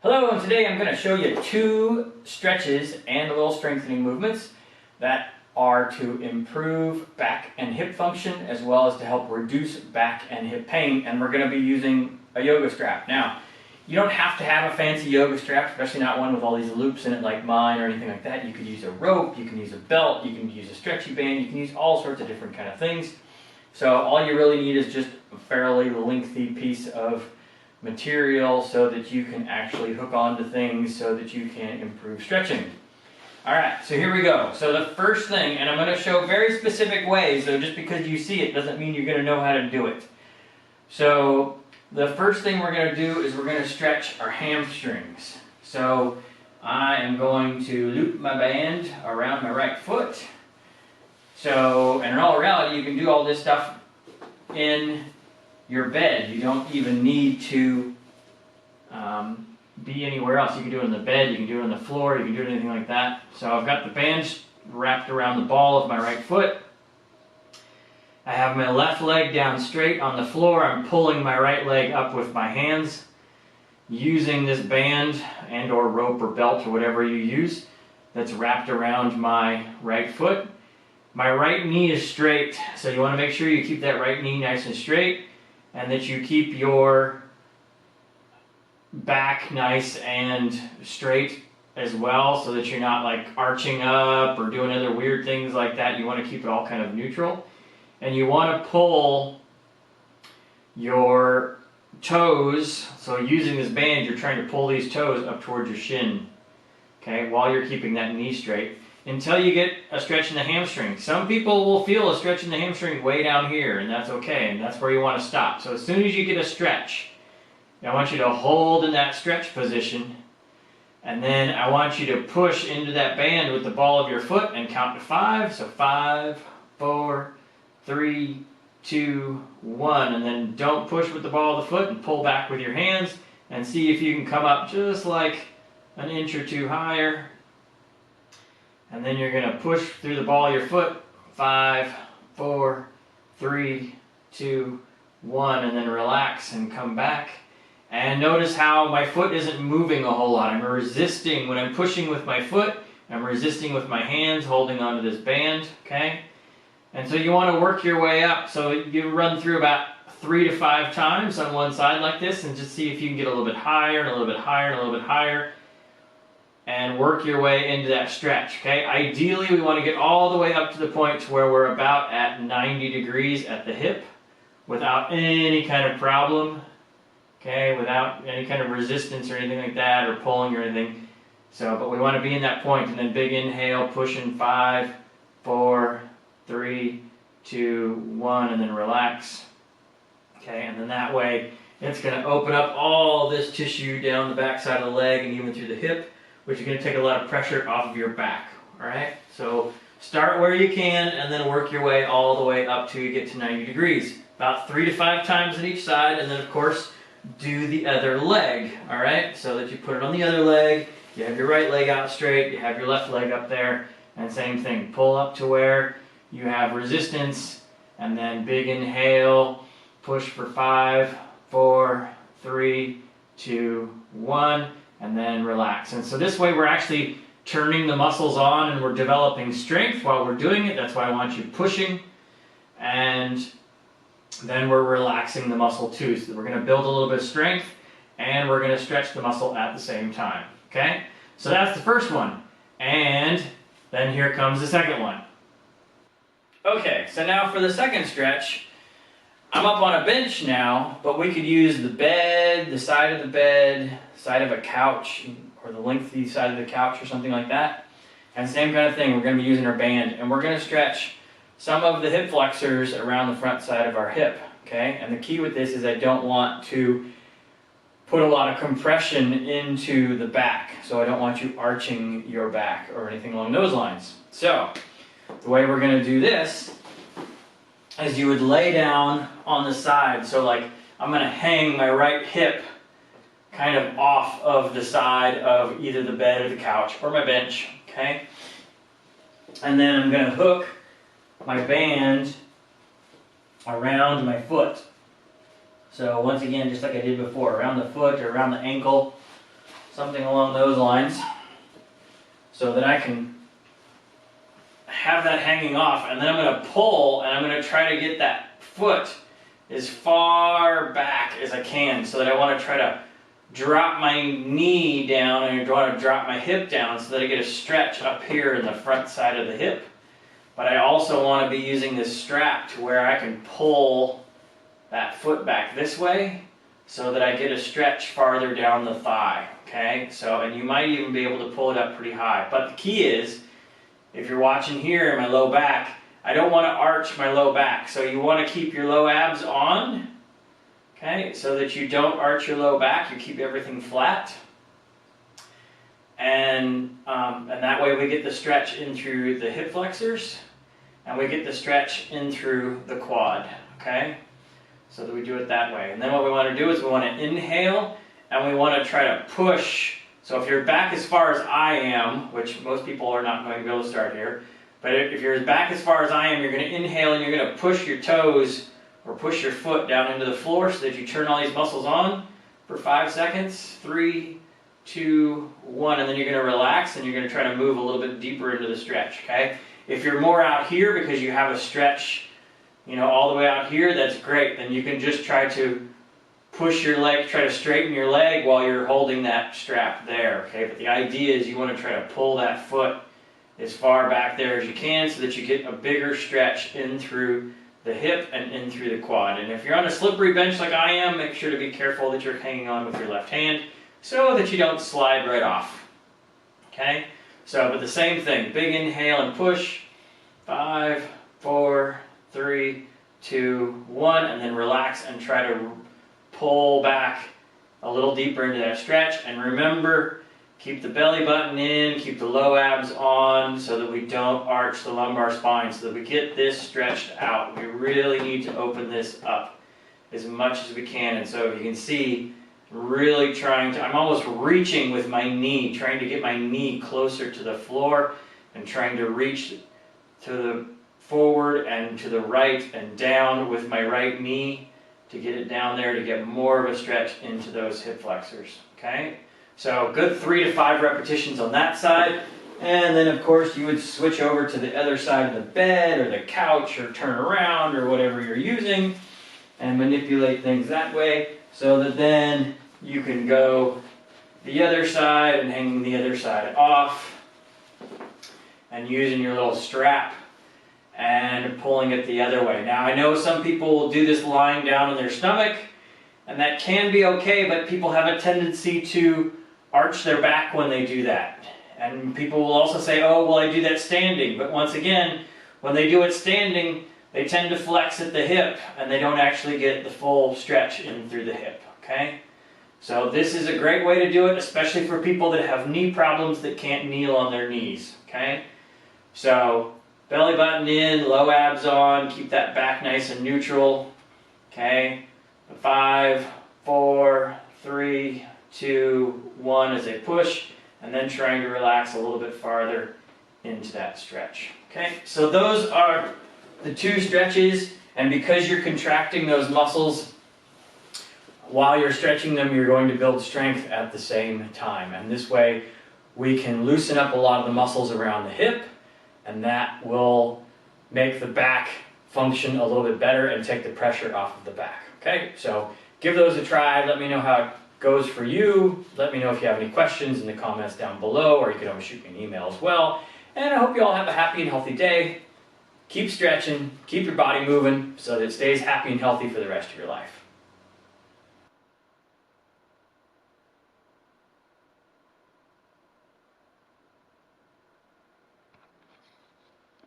Hello, and today I'm going to show you two stretches and a little strengthening movements that are to improve back and hip function as well as to help reduce back and hip pain, and we're going to be using a yoga strap. Now, you don't have to have a fancy yoga strap, especially not one with all these loops in it like mine or anything like that. You could use a rope, you can use a belt, you can use a stretchy band, you can use all sorts of different kind of things. So all you really need is just a fairly lengthy piece of material so that you can actually hook onto things so that you can improve stretching. Alright, so here we go. So the first thing, and I'm going to show very specific ways, so just because you see it doesn't mean you're going to know how to do it. So the first thing we're going to do is we're going to stretch our hamstrings. So I am going to loop my band around my right foot. So, and in all reality, you can do all this stuff in your bed. You don't even need to be anywhere else. You can do it in the bed, you can do it on the floor, you can do it anything like that. So I've got the band wrapped around the ball of my right foot. I have my left leg down straight on the floor. I'm pulling my right leg up with my hands using this band and or rope or belt or whatever you use that's wrapped around my right foot. My right knee is straight, so you want to make sure you keep that right knee nice and straight and that you keep your back nice and straight as well so that you're not like arching up or doing other weird things like that. You want to keep it all kind of neutral. And you want to pull your toes, so using this band you're trying to pull these toes up towards your shin, okay, while you're keeping that knee straight until you get a stretch in the hamstring. Some people will feel a stretch in the hamstring way down here, and that's okay, and that's where you want to stop. So as soon as you get a stretch, I want you to hold in that stretch position, and then I want you to push into that band with the ball of your foot and count to 5. So 5, 4, 3, 2, 1, and then don't push with the ball of the foot and pull back with your hands and see if you can come up just like an inch or two higher. And then you're going to push through the ball of your foot, 5, 4, 3, 2, 1, and then relax and come back. And notice how my foot isn't moving a whole lot. I'm resisting when I'm pushing with my foot. I'm resisting with my hands, holding onto this band, okay? And so you want to work your way up. So you run through about 3 to 5 times on one side like this and just see if you can get a little bit higher and a little bit higher and a little bit higher. And work your way into that stretch, okay? Ideally, we want to get all the way up to the point to where we're about at 90 degrees at the hip without any kind of problem, okay? Without any kind of resistance or anything like that or pulling or anything. So, but we want to be in that point, and then big inhale, pushing 5, 4, 3, 2, 1, and then relax, okay? And then that way, it's going to open up all this tissue down the back side of the leg and even through the hip, which is going to take a lot of pressure off of your back, all right? So start where you can and then work your way all the way up till you get to 90 degrees. About 3 to 5 times on each side, and then of course, do the other leg, all right? So that you put it on the other leg, you have your right leg out straight, you have your left leg up there, and same thing, pull up to where you have resistance, and then big inhale, push for 5, 4, 3, 2, 1, and then relax. And so this way we're actually turning the muscles on and we're developing strength while we're doing it. That's why I want you pushing, and then we're relaxing the muscle too. So we're going to build a little bit of strength and we're going to stretch the muscle at the same time, okay? So that's the first one, and then here comes the second one. Okay, so now for the second stretch, I'm up on a bench now, but we could use the bed, the side of the bed, side of a couch, or the lengthy side of the couch or something like that. And same kind of thing, we're going to be using our band, and we're going to stretch some of the hip flexors around the front side of our hip, okay? And the key with this is I don't want to put a lot of compression into the back, so I don't want you arching your back or anything along those lines. So, the way we're going to do this is you would lay down on the side. So like I'm going to hang my right hip kind of off of the side of either the bed or the couch or my bench, okay? And then I'm going to hook my band around my foot. So once again, just like I did before, around the foot or around the ankle. something along those lines, so that I can have that hanging off, and then I'm going to pull, and I'm going to try to get that foot as far back as I can, so that I want to try to drop my knee down and I want to drop my hip down so that I get a stretch up here in the front side of the hip. But I also want to be using this strap to where I can pull that foot back this way so that I get a stretch farther down the thigh. Okay, so, and you might even be able to pull it up pretty high. But the key is, if you're watching here in my low back, I don't want to arch my low back. So you want to keep your low abs on, okay, so that you don't arch your low back. You keep everything flat. And that way we get the stretch in through the hip flexors, and we get the stretch in through the quad, okay? So that we do it that way. And then what we want to do is we want to inhale, and we want to try to push. So if you're back as far as I am, which most people are not going to be able to start here, but if you're back as far as I am, you're going to inhale and you're going to push your toes or push your foot down into the floor so that you turn all these muscles on for 5 seconds. 3, 2, 1, and then you're going to relax and you're going to try to move a little bit deeper into the stretch, okay? If you're more out here because you have a stretch, you know, all the way out here, that's great. Then you can just try to push your leg, try to straighten your leg while you're holding that strap there, okay? But the idea is you want to try to pull that foot as far back there as you can so that you get a bigger stretch in through the hip and in through the quad. And if you're on a slippery bench like I am, make sure to be careful that you're hanging on with your left hand so that you don't slide right off, okay? So, but the same thing, big inhale and push, 5, 4, 3, 2, 1, and then relax and try to pull back a little deeper into that stretch. And remember, keep the belly button in, keep the low abs on so that we don't arch the lumbar spine, so that we get this stretched out. We really need to open this up as much as we can. And so if you can see, really trying to, I'm almost reaching with my knee, trying to get my knee closer to the floor and trying to reach to the forward and to the right and down with my right knee to get it down there to get more of a stretch into those hip flexors, okay? So good 3 to 5 repetitions on that side. And then of course you would switch over to the other side of the bed or the couch or turn around or whatever you're using and manipulate things that way so that then you can go the other side and hanging the other side off and using your little strap and pulling it the other way. Now I know some people will do this lying down on their stomach, and that can be okay, but people have a tendency to arch their back when they do that. And people will also say, oh, well, I do that standing. But once again, when they do it standing, they tend to flex at the hip, and they don't actually get the full stretch in through the hip, okay? So this is a great way to do it, especially for people that have knee problems that can't kneel on their knees, okay? So belly button in, low abs on, keep that back nice and neutral, okay? 5, 4, 3, 2, 1 as they push, and then trying to relax a little bit farther into that stretch, okay? So those are the 2 stretches, and because you're contracting those muscles while you're stretching them, you're going to build strength at the same time. And this way, we can loosen up a lot of the muscles around the hip, and that will make the back function a little bit better and take the pressure off of the back. Okay, so give those a try. Let me know how it goes for you. Let me know if you have any questions in the comments down below, or you can always shoot me an email as well. And I hope you all have a happy and healthy day. Keep stretching, keep your body moving so that it stays happy and healthy for the rest of your life.